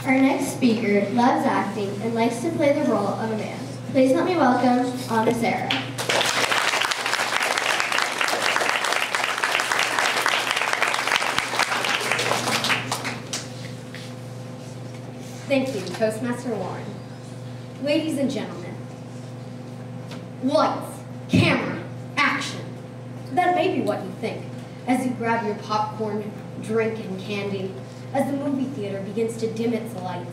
Our next speaker loves acting and likes to play the role of a man. Please let me welcome Anna Sarah. Thank you, Toastmaster Warren. Ladies and gentlemen, lights, camera, action. That may be what you think as you grab your popcorn, drink, and candy, as the movie theater begins to dim its lights,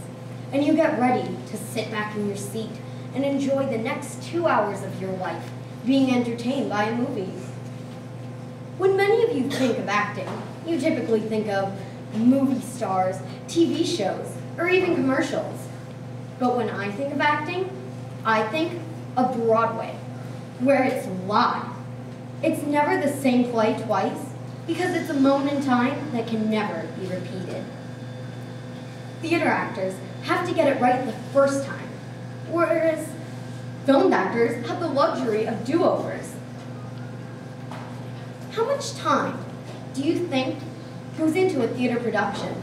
and you get ready to sit back in your seat and enjoy the next 2 hours of your life being entertained by a movie. When many of you think of acting, you typically think of movie stars, TV shows, or even commercials. But when I think of acting, I think of Broadway, where it's live. It's never the same play twice, because it's a moment in time that can never be repeated. Theater actors have to get it right the first time, whereas film actors have the luxury of do-overs. How much time do you think goes into a theater production?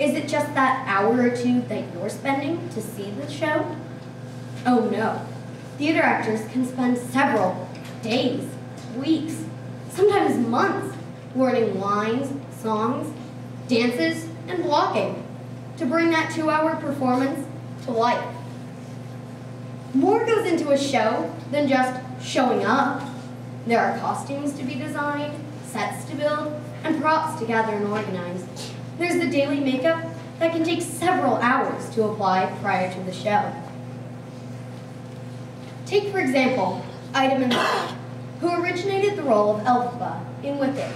Is it just that hour or two that you're spending to see the show? Oh no. Theater actors can spend several days, weeks, sometimes months learning lines, songs, dances, and blocking to bring that 2-hour performance to life. More goes into a show than just showing up. There are costumes to be designed, sets to build, and props to gather and organize. There's the daily makeup that can take several hours to apply prior to the show. Take, for example, Ida Mann, who originated the role of Elphaba in Wicked,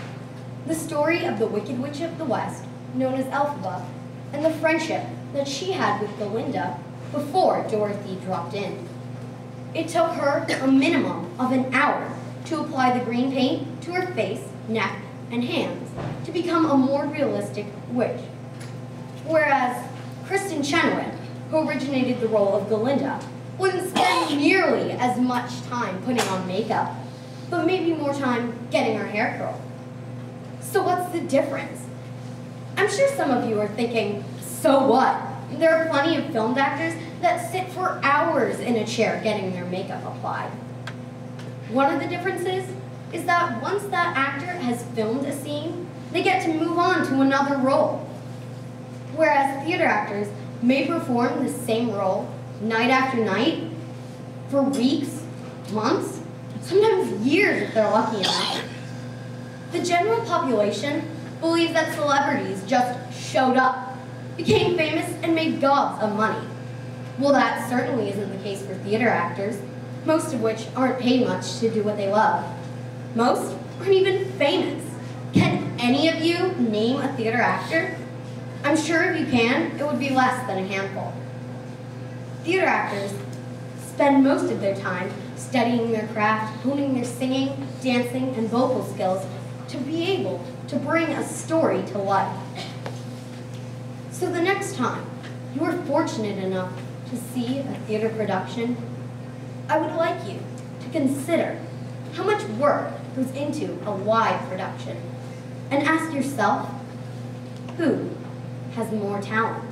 the story of the Wicked Witch of the West, known as Elphaba, and the friendship that she had with Belinda before Dorothy dropped in. It took her a minimum of an hour to apply the green paint to her face, neck, and hands to become a more realistic witch. Whereas Kristen Chenoweth, who originated the role of Belinda, wouldn't spend nearly as much time putting on makeup, but maybe more time getting her hair curled. So what's the difference? I'm sure some of you are thinking, so what? There are plenty of filmed actors that sit for hours in a chair getting their makeup applied. One of the differences is that once that actor has filmed a scene, they get to move on to another role. Whereas theater actors may perform the same role night after night for weeks, months, sometimes years if they're lucky enough. The general population believes that celebrities just showed up, became famous, and made gobs of money. Well, that certainly isn't the case for theater actors, most of which aren't paid much to do what they love. Most aren't even famous. Can any of you name a theater actor? I'm sure if you can, it would be less than a handful. Theater actors spend most of their time studying their craft, honing their singing, dancing, and vocal skills to be able to bring a story to life. So the next time you are fortunate enough to see a theater production, I would like you to consider how much work goes into a live production and ask yourself, who has more talent?